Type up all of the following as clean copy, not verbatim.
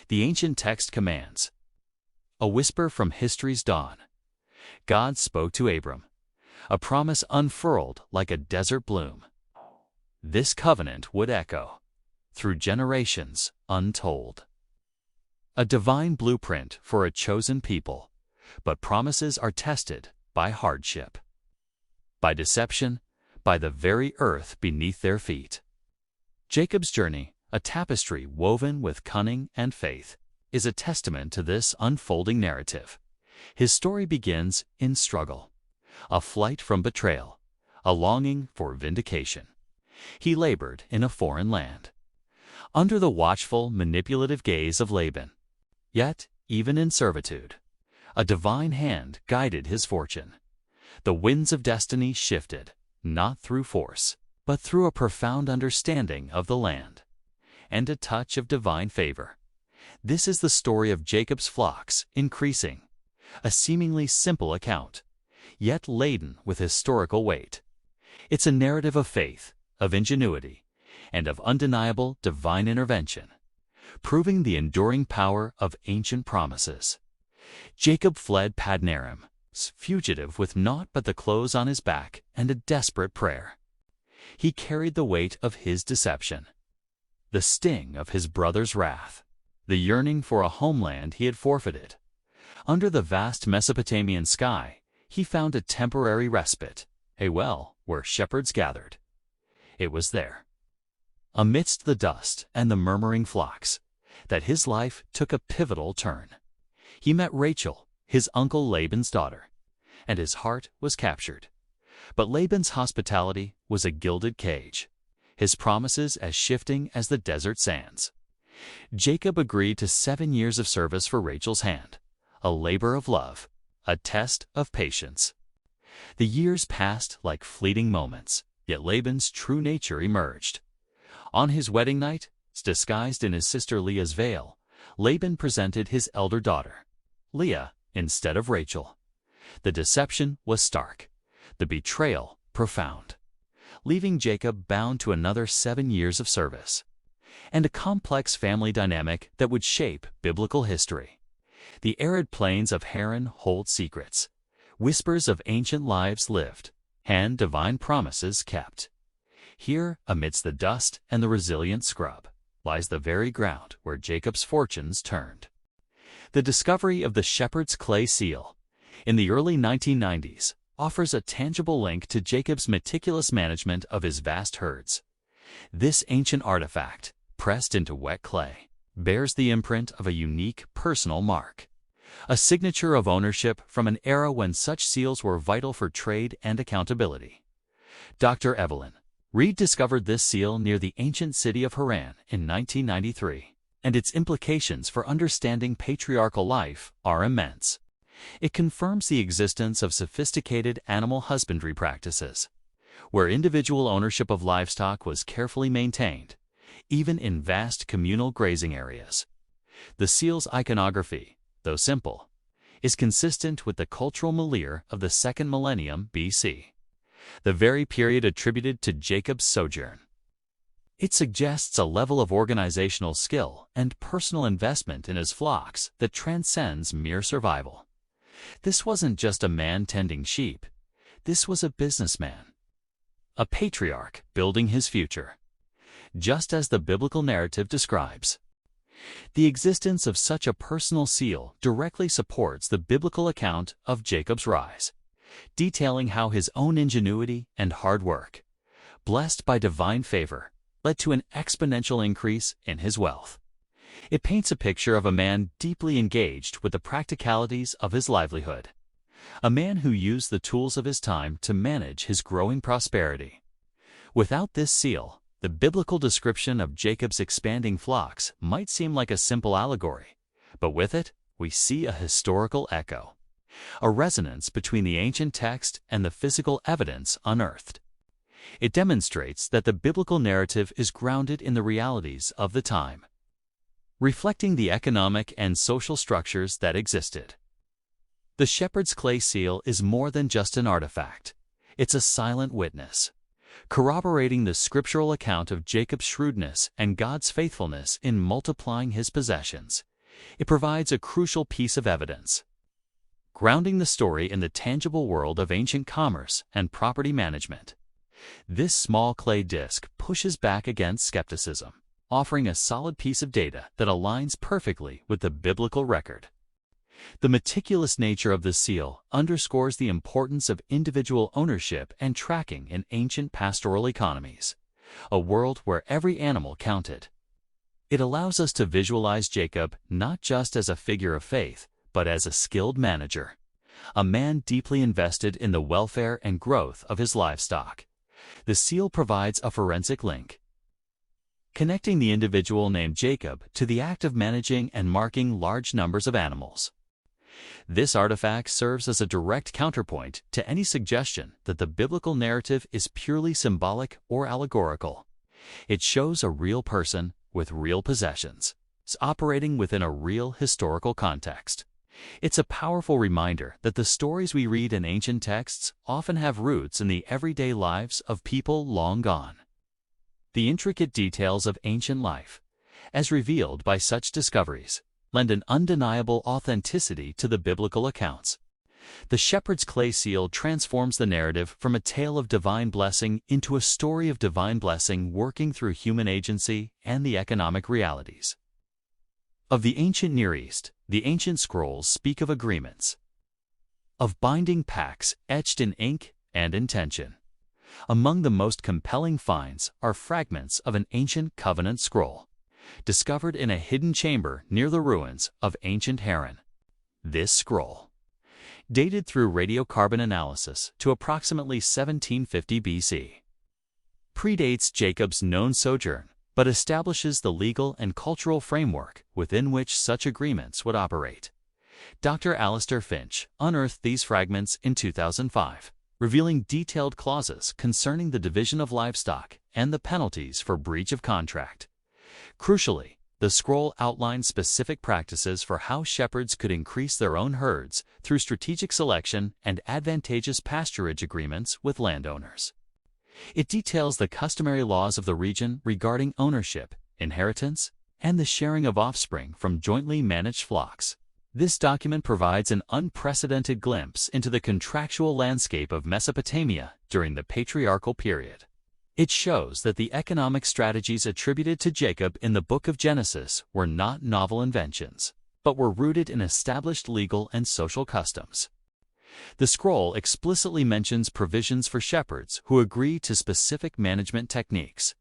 The ancient text commands. A whisper from history's dawn. God spoke to Abram, a promise unfurled like a desert bloom. This covenant would echo through generations untold. A divine blueprint for a chosen people, but promises are tested by hardship, by deception, by the very earth beneath their feet. Jacob's journey, a tapestry woven with cunning and faith, is a testament to this unfolding narrative. His story begins in struggle, a flight from betrayal, a longing for vindication. He labored in a foreign land, under the watchful, manipulative gaze of Laban. Yet, even in servitude, a divine hand guided his fortune. The winds of destiny shifted, not through force, but through a profound understanding of the land and a touch of divine favor. This is the story of Jacob's flocks increasing, a seemingly simple account, yet laden with historical weight. It's a narrative of faith, of ingenuity, and of undeniable divine intervention, proving the enduring power of ancient promises. Jacob fled Paddan Aram, fugitive with naught but the clothes on his back and a desperate prayer. He carried the weight of his deception, the sting of his brother's wrath, the yearning for a homeland he had forfeited. Under the vast Mesopotamian sky, he found a temporary respite, a well where shepherds gathered. It was there, amidst the dust and the murmuring flocks, that his life took a pivotal turn. He met Rachel, his uncle Laban's daughter, and his heart was captured. But Laban's hospitality was a gilded cage, his promises as shifting as the desert sands. Jacob agreed to 7 years of service for Rachel's hand, a labor of love, a test of patience. The years passed like fleeting moments, yet Laban's true nature emerged. On his wedding night, disguised in his sister Leah's veil, Laban presented his elder daughter, Leah, instead of Rachel. The deception was stark, the betrayal profound, leaving Jacob bound to another 7 years of service, and a complex family dynamic that would shape biblical history. The arid plains of Haran hold secrets, whispers of ancient lives lived, and divine promises kept. Here, amidst the dust and the resilient scrub, lies the very ground where Jacob's fortunes turned. The discovery of the shepherd's clay seal in the early 1990s offers a tangible link to Jacob's meticulous management of his vast herds. This ancient artifact, pressed into wet clay, bears the imprint of a unique personal mark, a signature of ownership from an era when such seals were vital for trade and accountability. Dr. Evelyn Reed discovered this seal near the ancient city of Haran in 1993, and its implications for understanding patriarchal life are immense. It confirms the existence of sophisticated animal husbandry practices, where individual ownership of livestock was carefully maintained, even in vast communal grazing areas. The seal's iconography, though simple, is consistent with the cultural milieu of the 2nd millennium BC, the very period attributed to Jacob's sojourn. It suggests a level of organizational skill and personal investment in his flocks that transcends mere survival. This wasn't just a man tending sheep. This was a businessman, a patriarch building his future, just as the biblical narrative describes. The existence of such a personal seal directly supports the biblical account of Jacob's rise, detailing how his own ingenuity and hard work, blessed by divine favor, led to an exponential increase in his wealth. It paints a picture of a man deeply engaged with the practicalities of his livelihood, a man who used the tools of his time to manage his growing prosperity. Without this seal, the biblical description of Jacob's expanding flocks might seem like a simple allegory, but with it, we see a historical echo, a resonance between the ancient text and the physical evidence unearthed. It demonstrates that the biblical narrative is grounded in the realities of the time, reflecting the economic and social structures that existed. The shepherd's clay seal is more than just an artifact. It's a silent witness, corroborating the scriptural account of Jacob's shrewdness and God's faithfulness in multiplying his possessions, It provides a crucial piece of evidence, grounding the story in the tangible world of ancient commerce and property management. This small clay disc pushes back against skepticism, offering a solid piece of data that aligns perfectly with the biblical record. The meticulous nature of the seal underscores the importance of individual ownership and tracking in ancient pastoral economies, a world where every animal counted. It allows us to visualize Jacob not just as a figure of faith, but as a skilled manager, a man deeply invested in the welfare and growth of his livestock. The seal provides a forensic link, connecting the individual named Jacob to the act of managing and marking large numbers of animals. This artifact serves as a direct counterpoint to any suggestion that the biblical narrative is purely symbolic or allegorical. It shows a real person with real possessions, operating within a real historical context. It's a powerful reminder that the stories we read in ancient texts often have roots in the everyday lives of people long gone. The intricate details of ancient life, as revealed by such discoveries, lend an undeniable authenticity to the biblical accounts. The shepherd's clay seal transforms the narrative from a tale of divine blessing into a story of divine blessing working through human agency and the economic realities. Of the ancient Near East, the ancient scrolls speak of agreements, of binding pacts etched in ink and intention. Among the most compelling finds are fragments of an ancient covenant scroll, discovered in a hidden chamber near the ruins of ancient Haran. This scroll, dated through radiocarbon analysis to approximately 1750 BC, predates Jacob's known sojourn, but establishes the legal and cultural framework within which such agreements would operate. Dr. Alistair Finch unearthed these fragments in 2005, revealing detailed clauses concerning the division of livestock and the penalties for breach of contract. Crucially, the scroll outlines specific practices for how shepherds could increase their own herds through strategic selection and advantageous pasturage agreements with landowners. It details the customary laws of the region regarding ownership, inheritance, and the sharing of offspring from jointly managed flocks. This document provides an unprecedented glimpse into the contractual landscape of Mesopotamia during the Patriarchal period. It shows that the economic strategies attributed to Jacob in the book of Genesis were not novel inventions, but were rooted in established legal and social customs. The scroll explicitly mentions provisions for shepherds who agree to specific management techniques,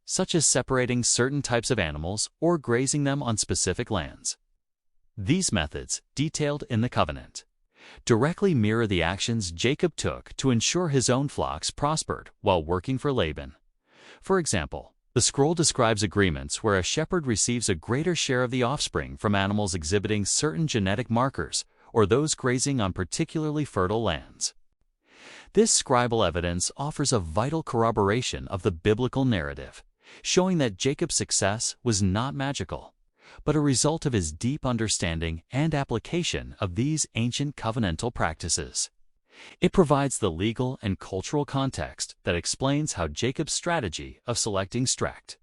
such as separating certain types of animals or grazing them on specific lands. These methods, detailed in the covenant, directly mirror the actions Jacob took to ensure his own flocks prospered while working for Laban. For example, the scroll describes agreements where a shepherd receives a greater share of the offspring from animals exhibiting certain genetic markers or those grazing on particularly fertile lands. This scribal evidence offers a vital corroboration of the biblical narrative, showing that Jacob's success was not magical, but a result of his deep understanding and application of these ancient covenantal practices. It provides the legal and cultural context that explains how Jacob's strategy of selecting streaked,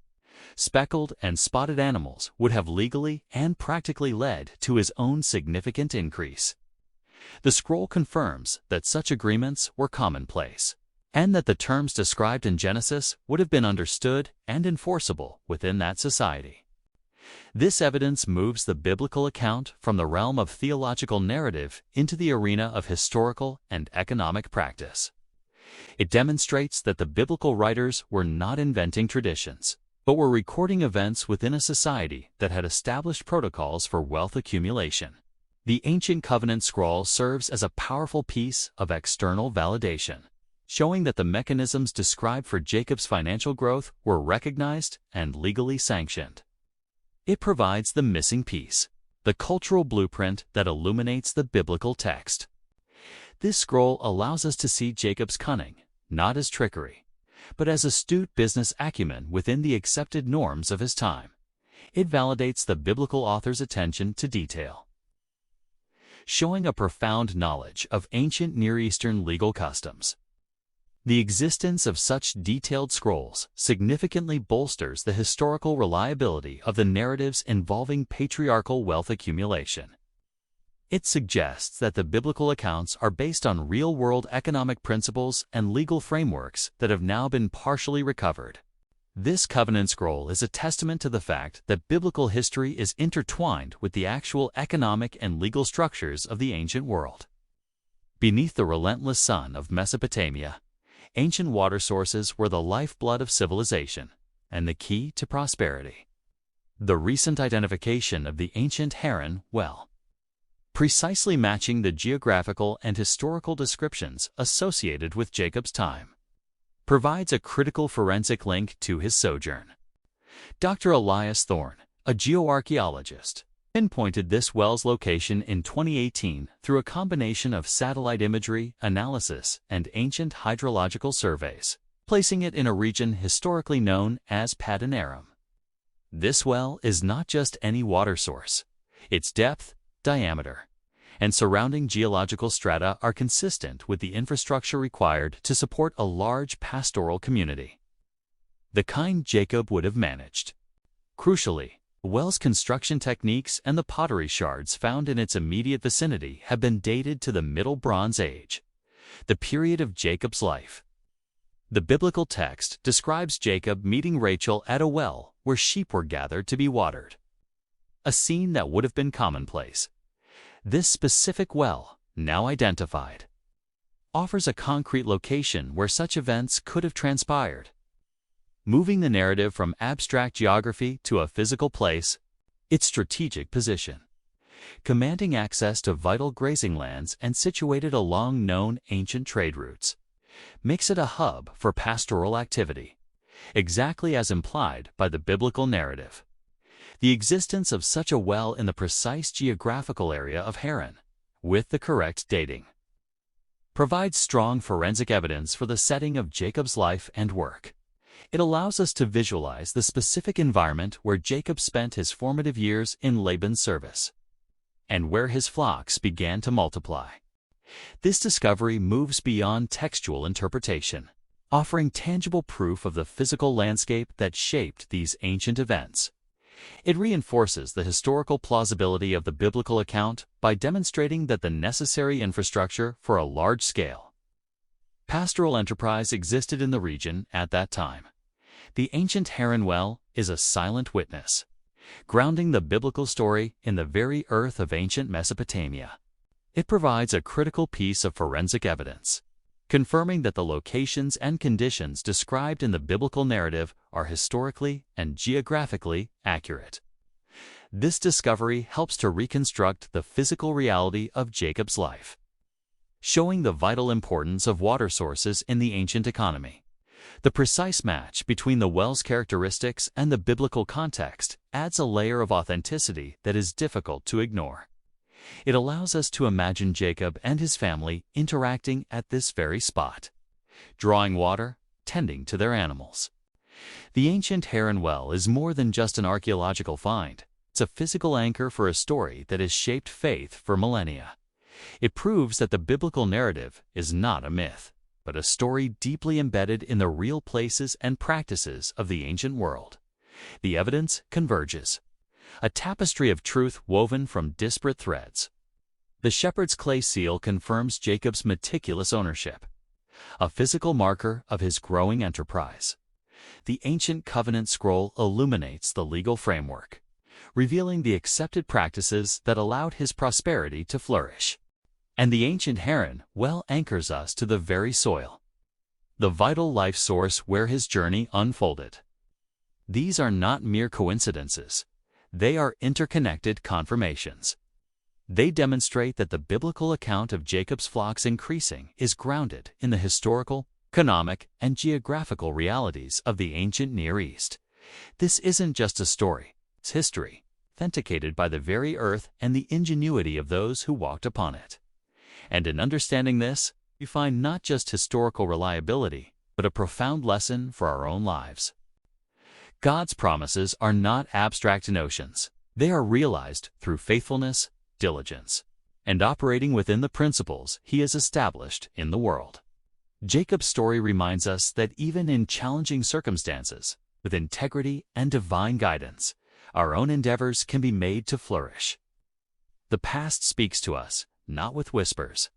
speckled, and spotted animals would have legally and practically led to his own significant increase. The scroll confirms that such agreements were commonplace, and that the terms described in Genesis would have been understood and enforceable within that society. This evidence moves the biblical account from the realm of theological narrative into the arena of historical and economic practice. It demonstrates that the biblical writers were not inventing traditions, but were recording events within a society that had established protocols for wealth accumulation. The ancient covenant scroll serves as a powerful piece of external validation, showing that the mechanisms described for Jacob's financial growth were recognized and legally sanctioned. It provides the missing piece, the cultural blueprint that illuminates the biblical text. This scroll allows us to see Jacob's cunning, not as trickery, but as astute business acumen within the accepted norms of his time. It validates the biblical author's attention to detail, showing a profound knowledge of ancient Near Eastern legal customs. The existence of such detailed scrolls significantly bolsters the historical reliability of the narratives involving patriarchal wealth accumulation. It suggests that the biblical accounts are based on real-world economic principles and legal frameworks that have now been partially recovered. This covenant scroll is a testament to the fact that biblical history is intertwined with the actual economic and legal structures of the ancient world. Beneath the relentless sun of Mesopotamia, ancient water sources were the lifeblood of civilization and the key to prosperity. The recent identification of the ancient Haran well, precisely matching the geographical and historical descriptions associated with Jacob's time, provides a critical forensic link to his sojourn. Dr. Elias Thorne, a geoarchaeologist, pinpointed this well's location in 2018 through a combination of satellite imagery, analysis, and ancient hydrological surveys, placing it in a region historically known as Paddan Aram. This well is not just any water source. Its depth, diameter, and surrounding geological strata are consistent with the infrastructure required to support a large pastoral community, the kind Jacob would have managed. Crucially, the well's construction techniques and the pottery shards found in its immediate vicinity have been dated to the Middle Bronze Age, the period of Jacob's life. The biblical text describes Jacob meeting Rachel at a well where sheep were gathered to be watered, a scene that would have been commonplace. This specific well, now identified, offers a concrete location where such events could have transpired, moving the narrative from abstract geography to a physical place. Its strategic position, commanding access to vital grazing lands and situated along known ancient trade routes, makes it a hub for pastoral activity, exactly as implied by the biblical narrative. The existence of such a well in the precise geographical area of Haran, with the correct dating, provides strong forensic evidence for the setting of Jacob's life and work. It allows us to visualize the specific environment where Jacob spent his formative years in Laban's service, and where his flocks began to multiply. This discovery moves beyond textual interpretation, offering tangible proof of the physical landscape that shaped these ancient events. It reinforces the historical plausibility of the biblical account by demonstrating that the necessary infrastructure for a large-scale pastoral enterprise existed in the region at that time. The ancient Haran well is a silent witness, grounding the biblical story in the very earth of ancient Mesopotamia. It provides a critical piece of forensic evidence, confirming that the locations and conditions described in the biblical narrative are historically and geographically accurate. This discovery helps to reconstruct the physical reality of Jacob's life, showing the vital importance of water sources in the ancient economy. The precise match between the well's characteristics and the biblical context adds a layer of authenticity that is difficult to ignore. It allows us to imagine Jacob and his family interacting at this very spot, drawing water, tending to their animals. The ancient Haran well is more than just an archaeological find. It's a physical anchor for a story that has shaped faith for millennia. It proves that the biblical narrative is not a myth, but a story deeply embedded in the real places and practices of the ancient world. The evidence converges, a tapestry of truth woven from disparate threads. The shepherd's clay seal confirms Jacob's meticulous ownership, a physical marker of his growing enterprise. The ancient covenant scroll illuminates the legal framework, revealing the accepted practices that allowed his prosperity to flourish. And the ancient Haran well anchors us to the very soil, the vital life source where his journey unfolded. These are not mere coincidences. They are interconnected confirmations. They demonstrate that the biblical account of Jacob's flocks increasing is grounded in the historical, economic, and geographical realities of the ancient Near East. This isn't just a story, it's history, authenticated by the very earth and the ingenuity of those who walked upon it. And in understanding this, we find not just historical reliability, but a profound lesson for our own lives. God's promises are not abstract notions. They are realized through faithfulness, diligence, and operating within the principles He has established in the world. Jacob's story reminds us that even in challenging circumstances, with integrity and divine guidance, our own endeavors can be made to flourish. The past speaks to us, not with whispers,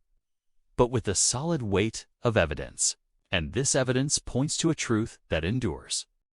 but with the solid weight of evidence, and this evidence points to a truth that endures.